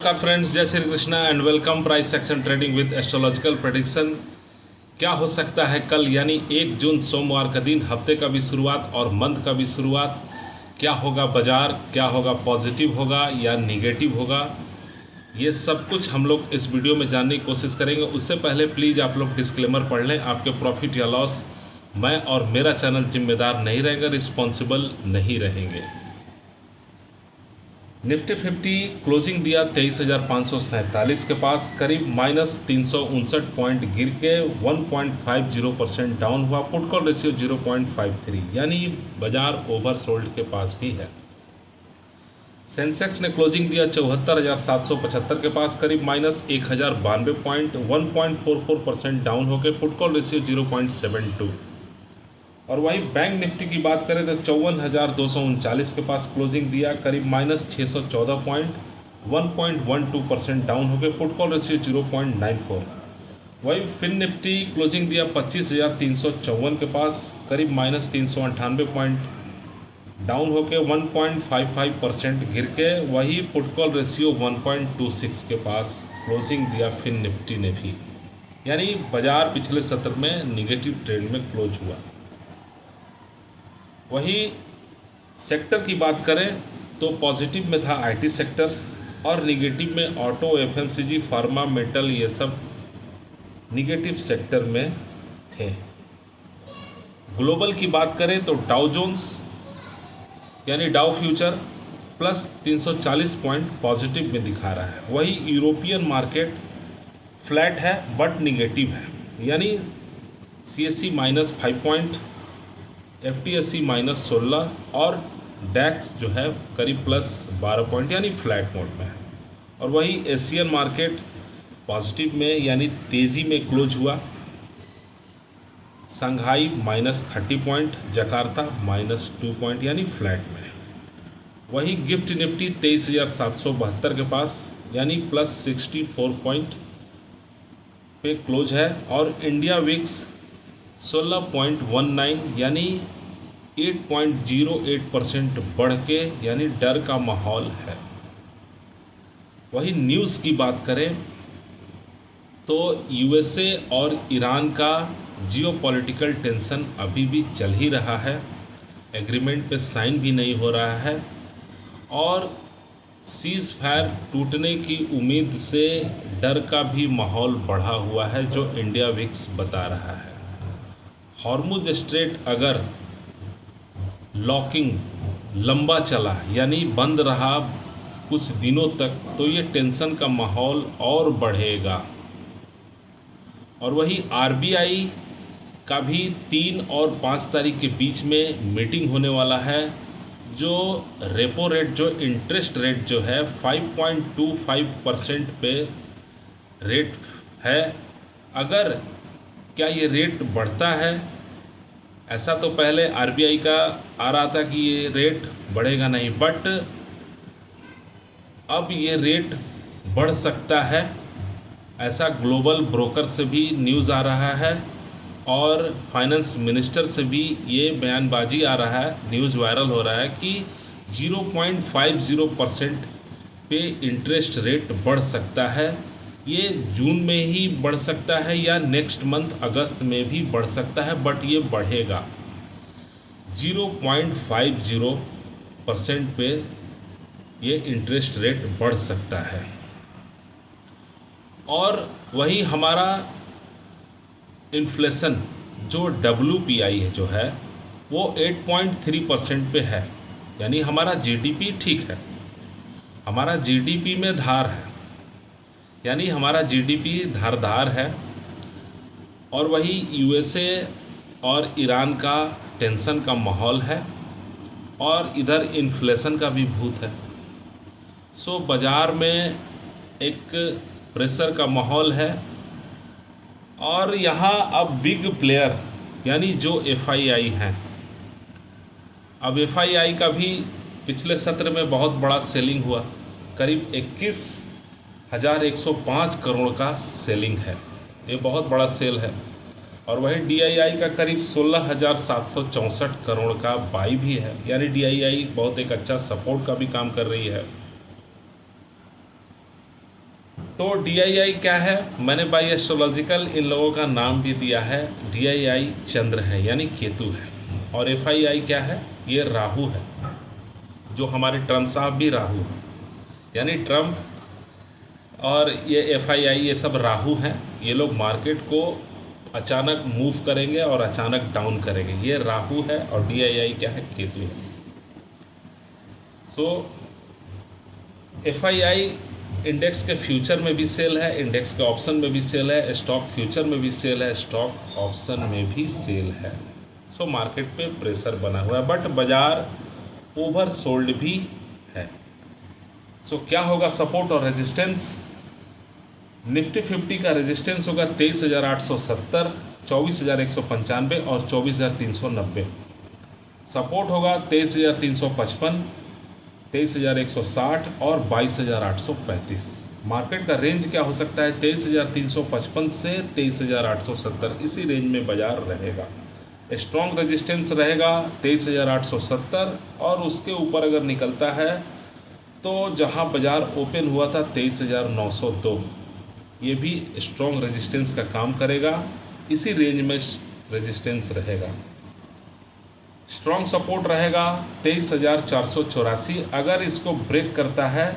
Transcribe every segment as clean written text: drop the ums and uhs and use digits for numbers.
नमस्कार फ्रेंड्स, जय Shri Krishna and welcome price action trading with astrological prediction. क्या हो सकता है कल यानी 1 जून सोमवार का दिन, हफ्ते का भी शुरुआत और मंथ का भी शुरुआत। क्या होगा बाजार, क्या होगा, पॉजिटिव होगा या निगेटिव होगा, ये सब कुछ हम लोग इस वीडियो में जानने की कोशिश करेंगे। उससे पहले प्लीज़ आप लोग डिस्क्लेमर पढ़ लें। आपके प्रॉफिट या लॉस मैं और मेरा चैनल जिम्मेदार नहीं रहेगा, रिस्पॉन्सिबल नहीं रहेंगे। निफ्टी 50 क्लोजिंग दिया 23,547 के पास, करीब -359 पॉइंट गिर के 1.50% डाउन हुआ। पुट कॉल रेशियो 0.53, यानी बाजार ओवरसोल्ड के पास भी है। सेंसेक्स ने क्लोजिंग दिया 74,775 के पास, करीब -1,092 पॉइंट 1.44% डाउन होकर पुट कॉल रेशियो 0.72। और वही बैंक निफ्टी की बात करें तो 54,239 के पास क्लोजिंग दिया, करीब -614 पॉइंट 1.12% डाउन होकर पुट कॉल रेशियो 0.94। वही फिन निफ्टी क्लोजिंग दिया 25,354 के पास, करीब -398 पॉइंट डाउन होकर 1.55% गिर के वही पुट कॉल रेशियो 1.26 के पास क्लोजिंग दिया फिन निफ्टी ने भी। यानी बाजार पिछले सत्र में निगेटिव ट्रेंड में क्लोज हुआ। वही सेक्टर की बात करें तो पॉजिटिव में था आईटी सेक्टर और निगेटिव में ऑटो, एफएमसीजी, फार्मा, मेटल, ये सब निगेटिव सेक्टर में थे। ग्लोबल की बात करें तो डाउ जोन्स यानी डाउ फ्यूचर +340 पॉइंट पॉजिटिव में दिखा रहा है। वही यूरोपियन मार्केट फ्लैट है बट निगेटिव है, यानी सीएससी -5 पॉइंट, एफटीएससी -16 और डैक्स जो है करीब +12 पॉइंट यानी फ्लैट मोड में है। और वही एशियन मार्केट पॉजिटिव में यानी तेज़ी में क्लोज हुआ। संघाई -30 पॉइंट, जकार्ता -2 पॉइंट यानी फ्लैट में है। वही गिफ्ट निफ्टी 23,772 के पास यानी +64 पॉइंट पे क्लोज है। और इंडिया विक्स 16.19 यानी 8.08% बढ़ के यानी डर का माहौल है। वही न्यूज़ की बात करें तो यूएसए और ईरान का जियोपॉलिटिकल टेंशन अभी भी चल ही रहा है, एग्रीमेंट पे साइन भी नहीं हो रहा है और सीज़ फायर टूटने की उम्मीद से डर का भी माहौल बढ़ा हुआ है, जो इंडिया विक्स बता रहा है। हॉर्मुज स्ट्रेट अगर लॉकिंग लंबा चला यानी बंद रहा कुछ दिनों तक तो ये टेंशन का माहौल और बढ़ेगा। और वही आरबीआई का भी 3 और 5 तारीख के बीच में मीटिंग होने वाला है। जो रेपो रेट, जो इंटरेस्ट रेट जो है 5.25% पे रेट है। अगर क्या ये रेट बढ़ता है, ऐसा तो पहले आरबीआई का आ रहा था कि ये रेट बढ़ेगा नहीं, बट अब ये रेट बढ़ सकता है, ऐसा ग्लोबल ब्रोकर से भी न्यूज़ आ रहा है और फाइनेंस मिनिस्टर से भी ये बयानबाजी आ रहा है, न्यूज़ वायरल हो रहा है कि 0.50% पे इंटरेस्ट रेट बढ़ सकता है। ये जून में ही बढ़ सकता है या नेक्स्ट मंथ अगस्त में भी बढ़ सकता है, बट ये बढ़ेगा 0.50% पे ये इंटरेस्ट रेट बढ़ सकता है। और वही हमारा इन्फ्लेशन जो WPI है जो है वो 8.3% पे है, यानी हमारा जीडीपी ठीक है, हमारा जीडीपी में धार है, यानी हमारा जीडीपी धारदार है। और वही यूएसए और ईरान का टेंशन का माहौल है और इधर इन्फ्लेशन का भी भूत है। सो बाज़ार में एक प्रेशर का माहौल है। और यहाँ अब बिग प्लेयर यानी जो एफआईआई हैं, अब एफआईआई का भी पिछले सत्र में बहुत बड़ा सेलिंग हुआ, करीब 21,105 करोड़ का सेलिंग है, ये बहुत बड़ा सेल है। और वही डीआईआई का करीब 16,764 करोड़ का बाई भी है, यानी डीआईआई बहुत एक अच्छा सपोर्ट का भी काम कर रही है। तो DII क्या है, मैंने बाई एस्ट्रोलॉजिकल इन लोगों का नाम भी दिया है। DII चंद्र है यानी केतु है, और FII क्या है, ये राहु है, जो हमारे ट्रम्प साहब भी राहु हैं, यानी ट्रम्प और ये FII ये सब राहु हैं। ये लोग मार्केट को अचानक मूव करेंगे और अचानक डाउन करेंगे। ये राहु है और DII क्या है, केतु है। सो FII इंडेक्स के फ्यूचर में भी सेल है, इंडेक्स के ऑप्शन में भी सेल है, स्टॉक फ्यूचर में भी सेल है, स्टॉक ऑप्शन में भी सेल है। सो मार्केट पे प्रेशर बना हुआ है, बट बाजार ओवर सोल्ड भी है। सो क्या होगा सपोर्ट और रेजिस्टेंस, निफ्टी 50 का रेजिस्टेंस होगा 23,870, 24,195 और 24,390। सपोर्ट होगा 23,355, 23,160 और 22,835। मार्केट का रेंज क्या हो सकता है, 23,355 से 23,870, इसी रेंज में बाजार रहेगा। स्ट्रॉन्ग रेजिस्टेंस रहेगा 23,870, और उसके ऊपर अगर निकलता है तो जहां बाजार ओपन हुआ था 23,902, ये भी स्ट्रॉन्ग रेजिस्टेंस का काम करेगा। इसी रेंज में रेजिस्टेंस रहेगा। स्ट्रॉन्ग सपोर्ट रहेगा 23,484। अगर इसको ब्रेक करता है,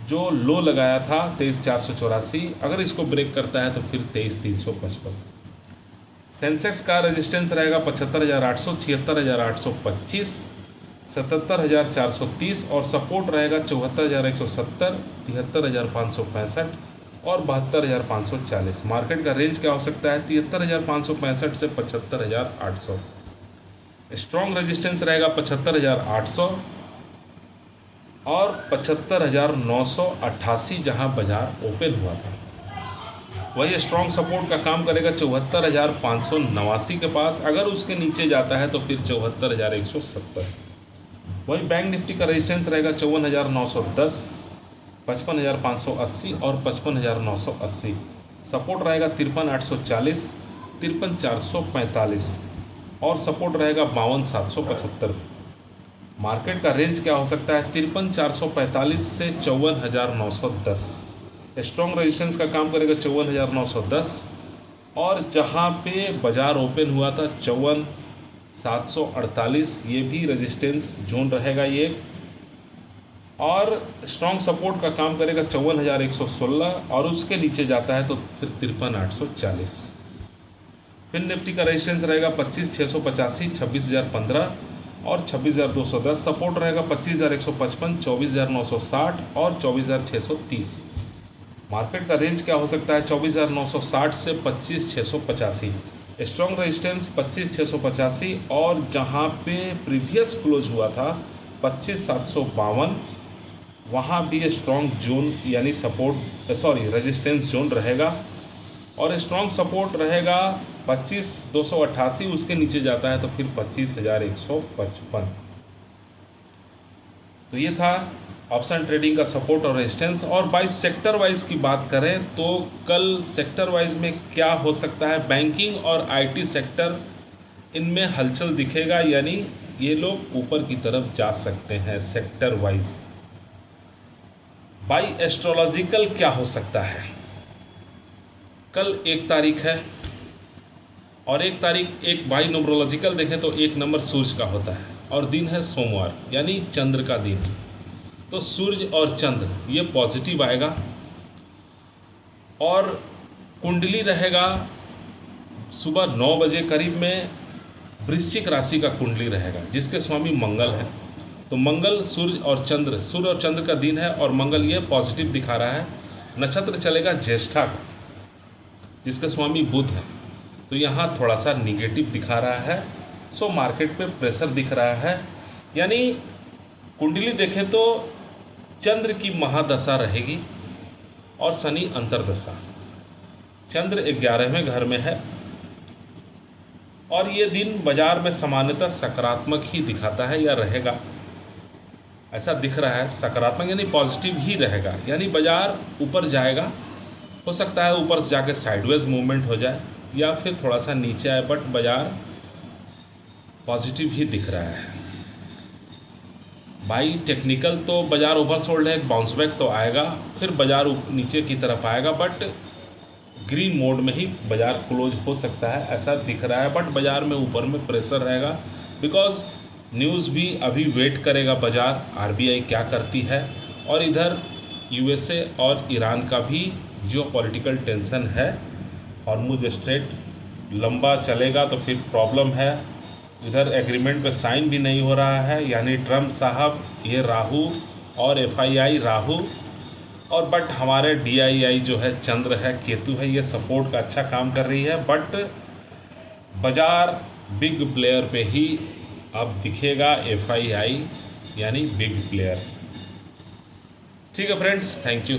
जो लो लगाया था 23,484, अगर इसको ब्रेक करता है तो फिर 23,355। सेंसेक्स का रेजिस्टेंस रहेगा 75,800, 76,825, 77,430, और सपोर्ट रहेगा 74,170, 73,565 और 72,540। मार्केट का रेंज क्या हो सकता है, 73,565 से 75,800। स्ट्रॉन्ग रेजिस्टेंस रहेगा 75,800 और 75,988, जहां बाजार ओपन हुआ था। वही स्ट्रॉन्ग सपोर्ट का काम करेगा 74,589 के पास। अगर उसके नीचे जाता है तो फिर 74,170। वही बैंक निफ्टी का रेजिस्टेंस रहेगा 54,910, 55,580 और 55,980। सपोर्ट रहेगा 53,840, 53,445 और सपोर्ट रहेगा 52,775। मार्केट का रेंज क्या हो सकता है, 53,445 से 54,910। स्ट्रॉन्ग रेजिस्टेंस का काम करेगा 54,910, और जहां पे बाजार ओपन हुआ था 54,748, ये भी रेजिस्टेंस जोन रहेगा ये। और स्ट्रॉन्ग सपोर्ट का काम करेगा 54,116, और उसके नीचे जाता है तो फिर 53,840। फिर निफ्टी का रेजिस्टेंस रहेगा 25,685, 26,015 और 26,210। सपोर्ट रहेगा 25,155, 24,960 और 24,630। मार्केट का रेंज क्या हो सकता है, 24,960 से 25,685। स्ट्रॉन्ग रेजिस्टेंस 25,685, और जहां पे प्रीवियस क्लोज हुआ था 25,752, वहाँ भी स्ट्रॉन्ग जोन यानी रेजिस्टेंस जोन रहेगा। और स्ट्रॉन्ग सपोर्ट रहेगा 25,288, उसके नीचे जाता है तो फिर 25,155। तो ये था ऑप्शन ट्रेडिंग का सपोर्ट और रेजिस्टेंस। और बाई सेक्टर वाइज की बात करें तो कल सेक्टर वाइज में क्या हो सकता है, बैंकिंग और IT सेक्टर, इनमें हलचल दिखेगा, यानी ये लोग ऊपर की तरफ जा सकते हैं सेक्टर वाइज। बाई एस्ट्रोलॉजिकल क्या हो सकता है, कल 1 तारीख है, और 1 तारीख एक बाई न्यूमरोलॉजिकल देखें तो 1 नंबर सूर्य का होता है, और दिन है सोमवार यानी चंद्र का दिन। तो सूर्य और चंद्र ये पॉजिटिव आएगा, और कुंडली रहेगा सुबह 9 बजे करीब में, वृश्चिक राशि का कुंडली रहेगा जिसके स्वामी मंगल है। तो मंगल सूर्य और चंद्र का दिन है, और मंगल ये पॉजिटिव दिखा रहा है। नक्षत्र चलेगा ज्येष्ठा का जिसके स्वामी बुध है, तो यहाँ थोड़ा सा निगेटिव दिखा रहा है। सो मार्केट पे प्रेशर दिख रहा है, यानी कुंडली देखें तो चंद्र की महादशा रहेगी और शनि अंतर्दशा। चंद्र 11वें घर में है, और ये दिन बाजार में सामान्यतः सकारात्मक ही दिखाता है या रहेगा, ऐसा दिख रहा है। सकारात्मक यानी पॉजिटिव ही रहेगा, यानी बाजार ऊपर जाएगा। हो सकता है ऊपर से जाके साइडवेज मूवमेंट हो जाए या फिर थोड़ा सा नीचे आए, बट बाजार पॉजिटिव ही दिख रहा है। भाई टेक्निकल तो बाज़ार ओवरसोल्ड है, बाउंस बैक तो आएगा, फिर बाज़ार नीचे की तरफ आएगा, बट ग्रीन मोड में ही बाज़ार क्लोज हो सकता है ऐसा दिख रहा है। बट बाज़ार में ऊपर में प्रेशर रहेगा, बिकॉज न्यूज़ भी अभी वेट करेगा बाज़ार आरबीआई क्या करती है, और इधर यूएसए और ईरान का भी जियोपॉलिटिकल टेंशन है। हॉर्मुज स्ट्रेट लंबा चलेगा तो फिर प्रॉब्लम है। इधर एग्रीमेंट पे साइन भी नहीं हो रहा है, यानी ट्रम्प साहब ये राहु और एफआईआई राहु, और बट हमारे डीआईआई जो है चंद्र है, केतु है, ये सपोर्ट का अच्छा काम कर रही है। बट बाज़ार बिग प्लेयर पे ही अब दिखेगा, एफआईआई यानी बिग प्लेयर। ठीक है फ्रेंड्स, थैंक यू।